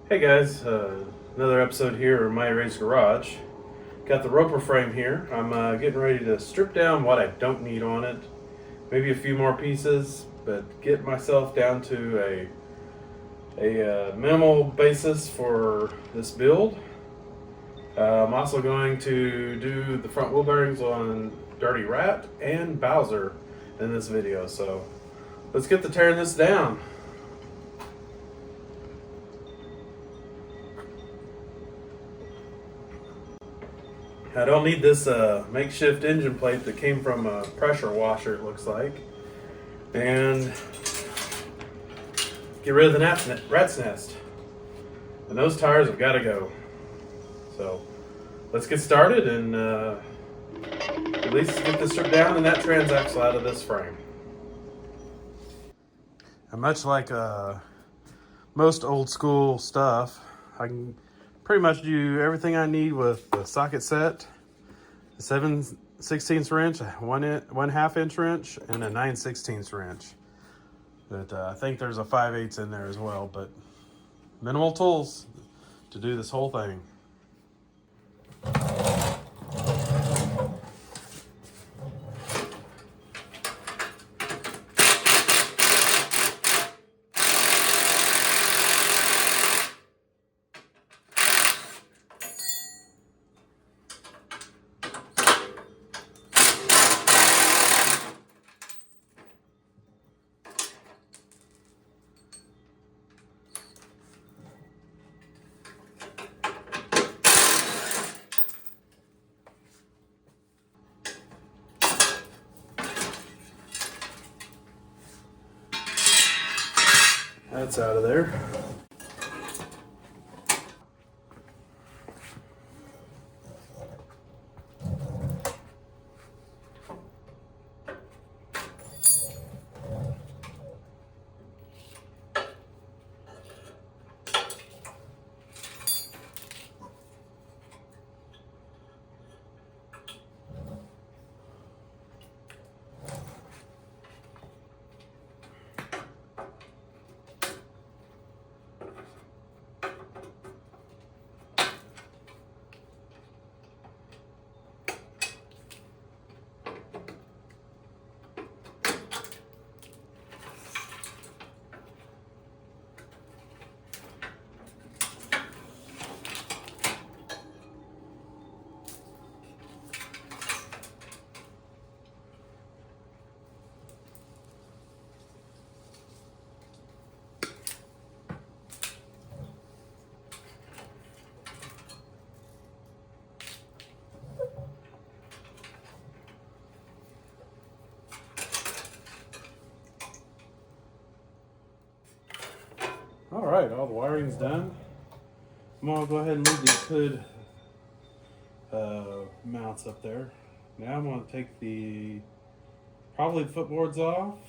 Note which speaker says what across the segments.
Speaker 1: Hey guys, another episode here of My Raised Garage. Got the roper frame here. I'm getting ready to strip down what I don't need on it. Maybe a few more pieces, but get myself down to a minimal basis for this build. I'm also going to do the front wheel bearings on Dirty Rat and Bowser in this video. So let's get to tearing this down. I don't need this makeshift engine plate that came from a pressure washer, it looks like. And get rid of the rat's nest. And those tires have got to go. So let's get started and at least get this stripped down and that transaxle out of this frame. And much like most old school stuff, I can pretty much do everything I need with the socket set, a 7/16 wrench, a 1/2 inch wrench, and a 9/16 wrench. But I think there's a 5/8 in there as well, but minimal tools to do this whole thing. That's out of there. All right, all the wiring's done. I'm gonna go ahead and move these hood mounts up there. Now I'm gonna take probably the footboards off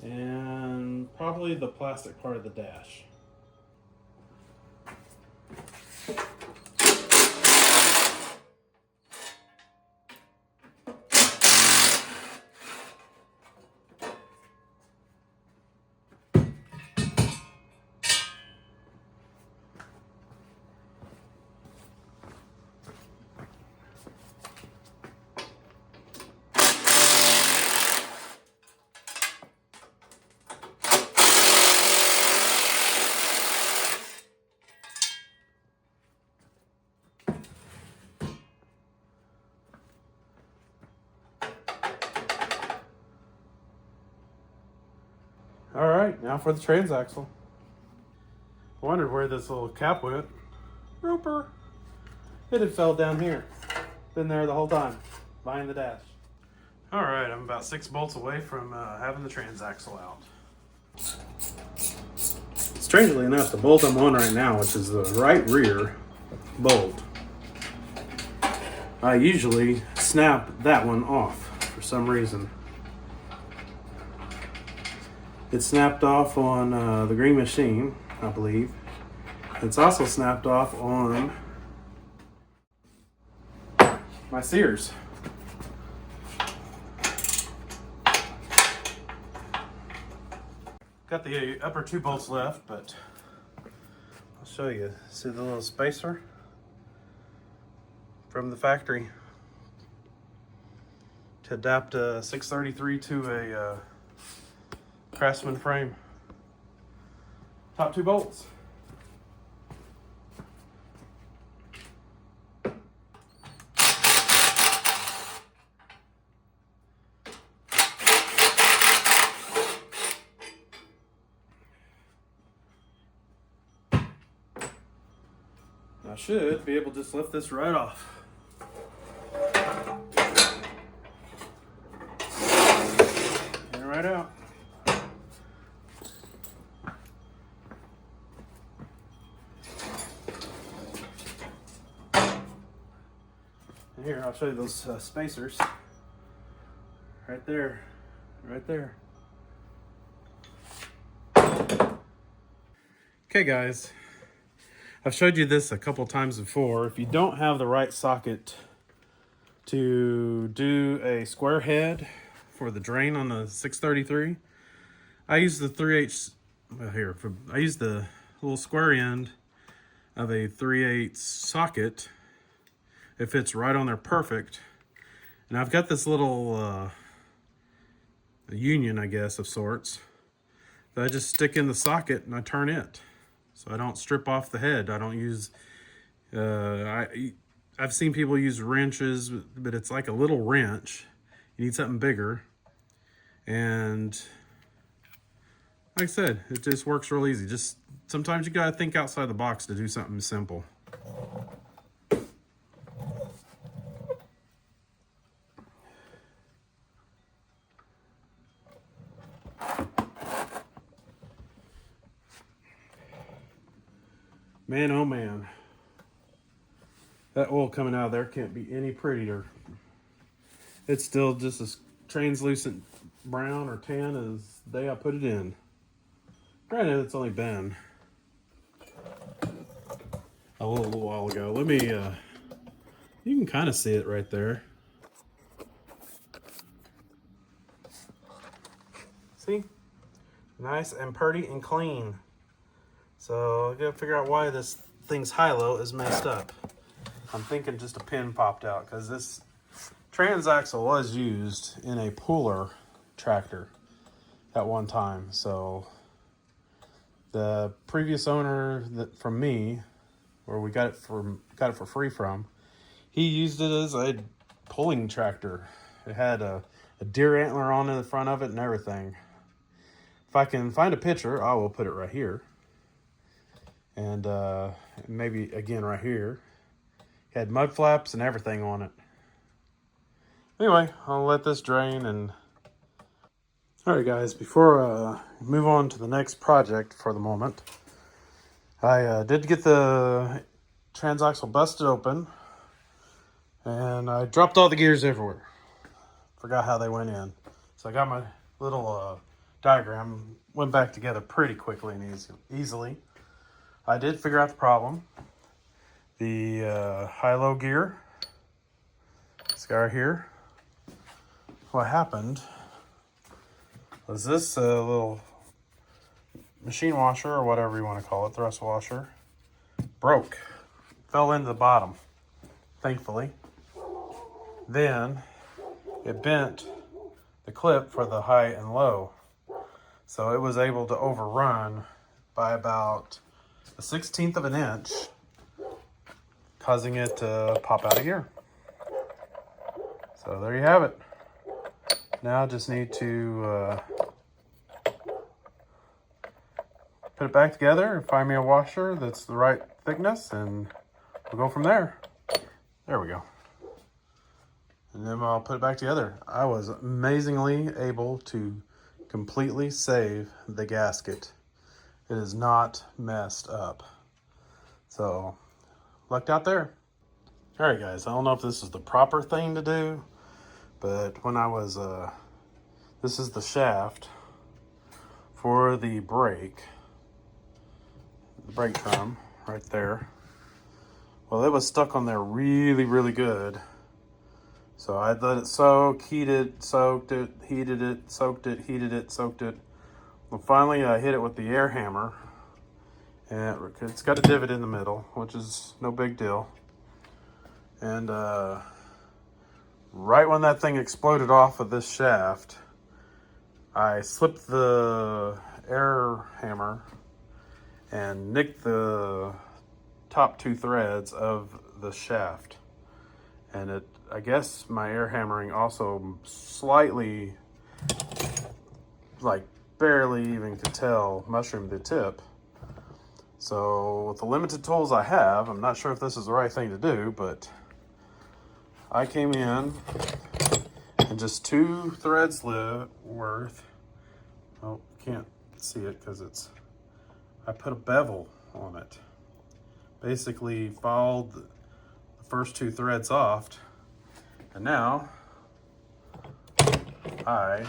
Speaker 1: and probably the plastic part of the dash. All right, now for the transaxle. I wondered where this little cap went. Roper. It had fell down here. Been there the whole time, behind the dash. All right, I'm about 6 bolts away from having the transaxle out. Strangely enough, the bolt I'm on right now, which is the right rear bolt, I usually snap that one off for some reason. It snapped off on the Green Machine, I believe. It's also snapped off on my Sears. Got the upper 2 bolts left, but I'll show you. See the little spacer from the factory to adapt a 633 to a Craftsman frame. Top 2 bolts. I should be able to just lift this right off. Get it right out. And here, I'll show you those spacers. Right there. Right there. Okay, guys. I've showed you this a couple times before. If you don't have the right socket to do a square head for the drain on the 633, I use the 3/8, I use the little square end of a 3/8 socket. It fits right on there perfect. And I've got this little union, I guess, of sorts, that I just stick in the socket and I turn it. So I don't strip off the head. I don't use, I've seen people use wrenches, but it's like a little wrench. You need something bigger. And like I said, it just works real easy. Just sometimes you gotta think outside the box to do something simple. Man, oh man, that oil coming out of there can't be any prettier. It's still just as translucent brown or tan as the day I put it in. Granted, it's only been a little while ago. Let me, you can kind of see it right there. See? Nice and pretty and clean. So I gotta figure out why this thing's high-low is messed up. I'm thinking just a pin popped out because this transaxle was used in a puller tractor at one time. So the previous owner from me, where we got it for free from, he used it as a pulling tractor. It had a deer antler on the front of it and everything. If I can find a picture, I will put it right here. And maybe again right here. It had mud flaps and everything on it. Anyway, I'll let this drain and... Alright guys, before I move on to the next project for the moment, I did get the transaxle busted open and I dropped all the gears everywhere. Forgot how they went in. So I got my little diagram, went back together pretty quickly and easily. I did figure out the problem. The high-low gear, this guy right here. What happened was this little machine washer, or whatever you want to call it, thrust washer, broke. Fell into the bottom, thankfully. Then it bent the clip for the high and low. So it was able to overrun by about 1/16 of an inch, causing it to pop out of gear. So there you have it. Now I just need to put it back together and find me a washer that's the right thickness, and we'll go from there. There we go. And then I'll put it back together. I was amazingly able to completely save the gasket. It is not messed up. So, lucked out there. All right, guys, I don't know if this is the proper thing to do, but when I was, this is the shaft for the brake drum right there. Well, it was stuck on there really, really good. So I let it soak, heated, soaked it, heated it, soaked it, heated it, soaked it. Well, finally I hit it with the air hammer And it's got a divot in the middle, which is no big deal. And right when that thing exploded off of this shaft, I slipped the air hammer and nicked the top 2 threads of the shaft. And I guess my air hammering also slightly, like barely even could tell, mushroomed the tip. So with the limited tools I have, I'm not sure if this is the right thing to do, but I came in and just 2 threads worth. Oh, can't see it because I put a bevel on it. Basically followed the first 2 threads off, and now I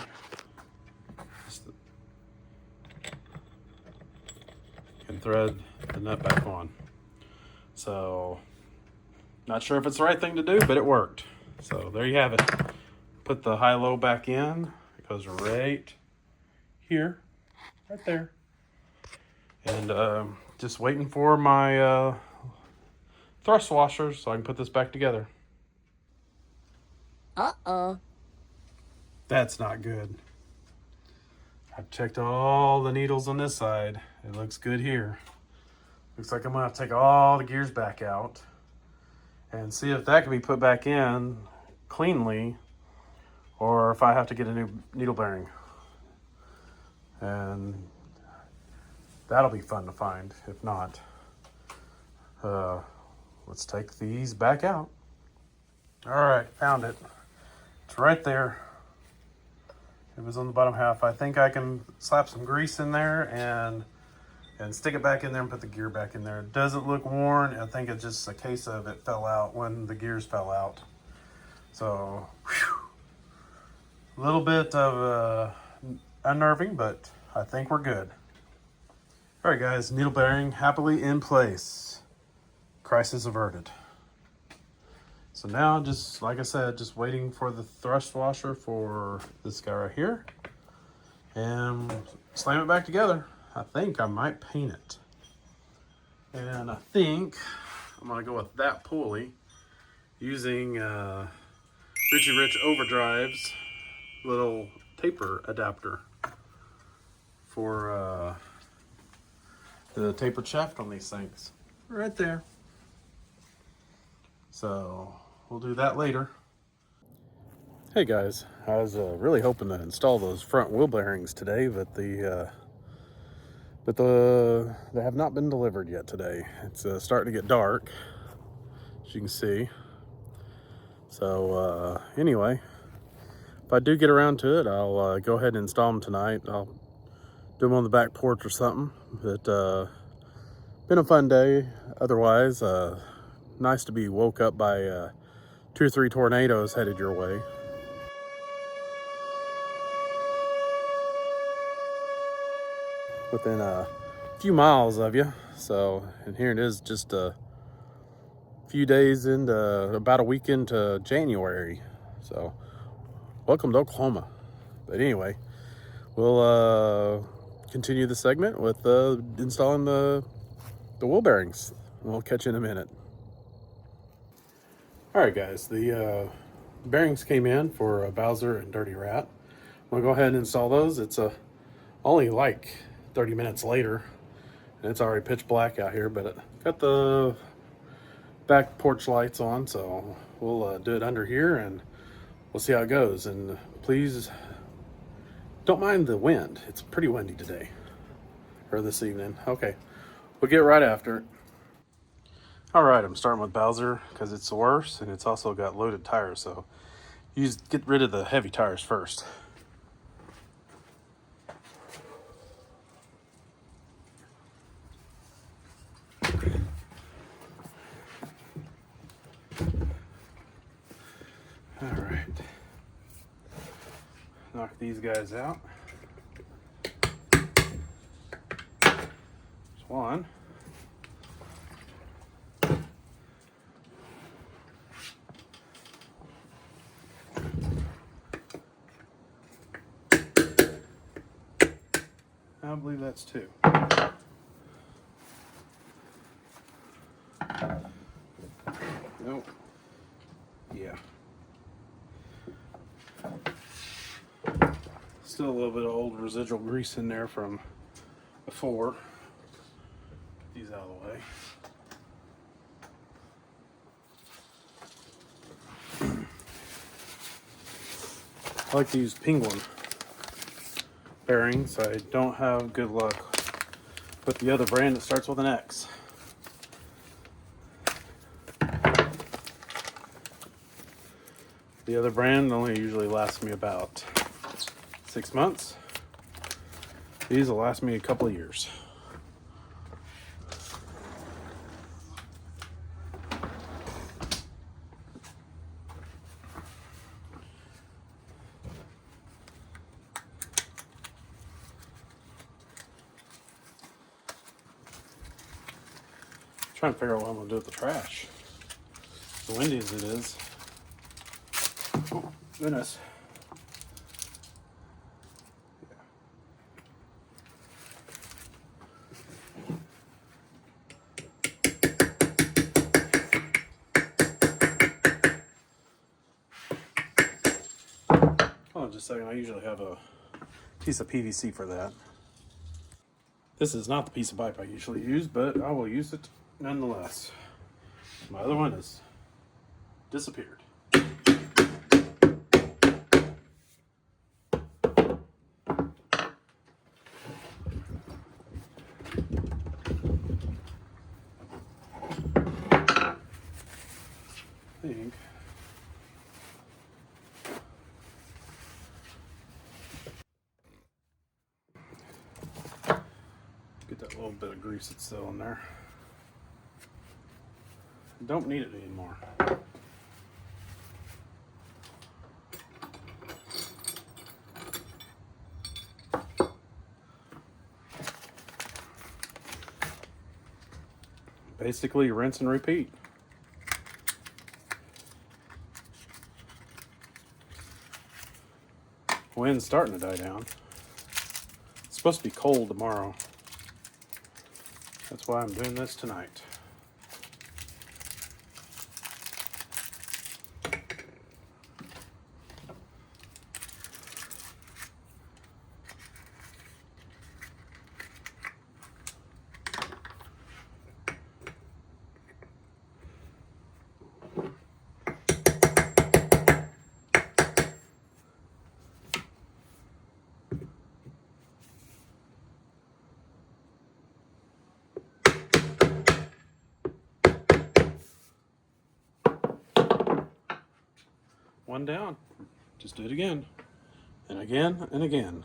Speaker 1: can thread the nut back on. So, not sure if it's the right thing to do, but it worked. So there you have it. Put the high-low back in. It goes right here, right there. And just waiting for my thrust washers so I can put this back together.
Speaker 2: Uh-oh.
Speaker 1: That's not good. I've checked all the needles on this side. It looks good here. Looks like I'm gonna have to take all the gears back out and see if that can be put back in cleanly, or if I have to get a new needle bearing. And that'll be fun to find. If not, let's take these back out. All right, found it. It's right there. It was on the bottom half. I think I can slap some grease in there and stick it back in there and put the gear back in there. It doesn't look worn. I think it's just a case of it fell out when the gears fell out. So, a little bit of unnerving, but I think we're good. All right, guys, needle bearing happily in place. Crisis averted. So now, just like I said, just waiting for the thrust washer for this guy right here, and slam it back together. I think I might paint it, and I think I'm gonna go with that pulley using RichieRichOverdrive's little taper adapter for the tapered shaft on these things, right there. So we'll do that later. Hey guys, I was really hoping to install those front wheel bearings today, but they have not been delivered yet today. It's starting to get dark, as you can see. So anyway, if I do get around to it, I'll go ahead and install them tonight. I'll do them on the back porch or something. But been a fun day. Otherwise, nice to be woke up by 2 or 3 tornadoes headed your way. Within a few miles of you. So, and here it is, just a few days into, about a week into January. So, welcome to Oklahoma. But anyway, we'll continue the segment with installing the wheel bearings. We'll catch you in a minute. All right, guys, the bearings came in for Bowser and Dirty Rat. I'm gonna go ahead and install those. It's only like 30 minutes later, and it's already pitch black out here, but got the back porch lights on, so we'll do it under here and we'll see how it goes. And please don't mind the wind. It's pretty windy today, or this evening. Okay, we'll get right after it. All right, I'm starting with Bowser because it's the worst, and it's also got loaded tires, so get rid of the heavy tires first. All right, knock these guys out. There's one. I believe that's 2. Still a little bit of old residual grease in there from before. Get these out of the way. I like to use Penguin bearings. I don't have good luck with the other brand that starts with an X. The other brand only usually lasts me about 6 months. These will last me a couple of years. Trying to figure out what I'm gonna do with the trash. As windy as it is. Oh, goodness. Hold on just a second. I usually have a piece of PVC for that. This is not the piece of pipe I usually use, but I will use it nonetheless. My other one has disappeared. I think get that little bit of grease that's still in there. Don't need it anymore. Basically, rinse and repeat. Wind's starting to die down. It's supposed to be cold tomorrow. That's why I'm doing this tonight. One down. Just do it again. And again and again.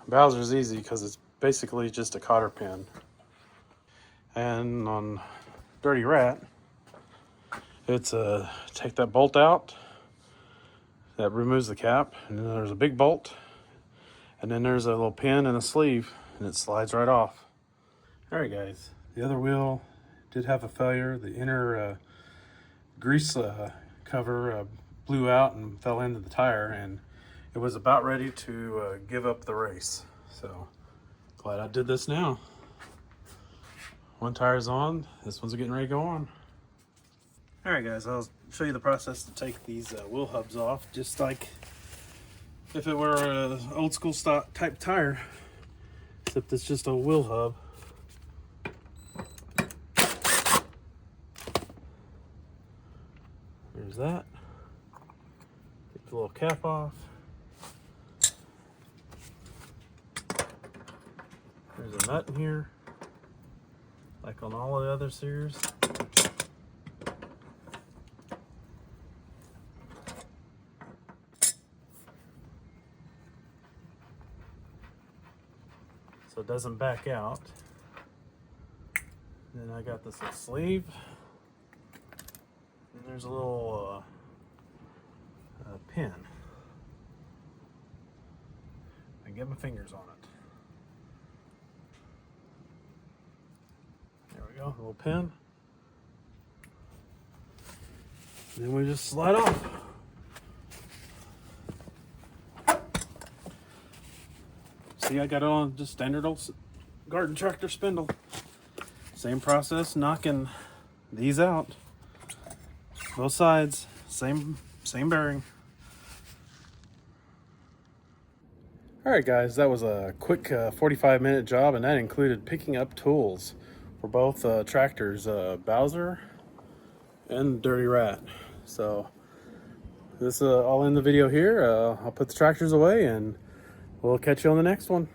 Speaker 1: Bowser's easy because it's basically just a cotter pin. And on Dirty Rat, it's take that bolt out. That removes the cap. And then there's a big bolt. And then there's a little pin and a sleeve. And it slides right off. Alright guys. The other wheel did have a failure. The inner grease cover blew out and fell into the tire, and it was about ready to give up the race. So glad I did this now. One tire's on, this one's getting ready to go on. All right guys, I'll show you the process to take these wheel hubs off, just like if it were an old school stock type tire, except it's just a wheel hub. There's that. Get the little cap off. There's a nut in here, like on all the other series. So it doesn't back out. Then I got this little sleeve. And there's a little pin. I can get my fingers on it. There we go, a little pin. And then we just slide off. See, I got it on just standard old garden tractor spindle. Same process, knocking these out. Both sides, same bearing. Alright guys, that was a quick 45-minute job, and that included picking up tools for both tractors, Bowser and Dirty Rat. So this I'll end the video here. I'll put the tractors away and we'll catch you on the next one.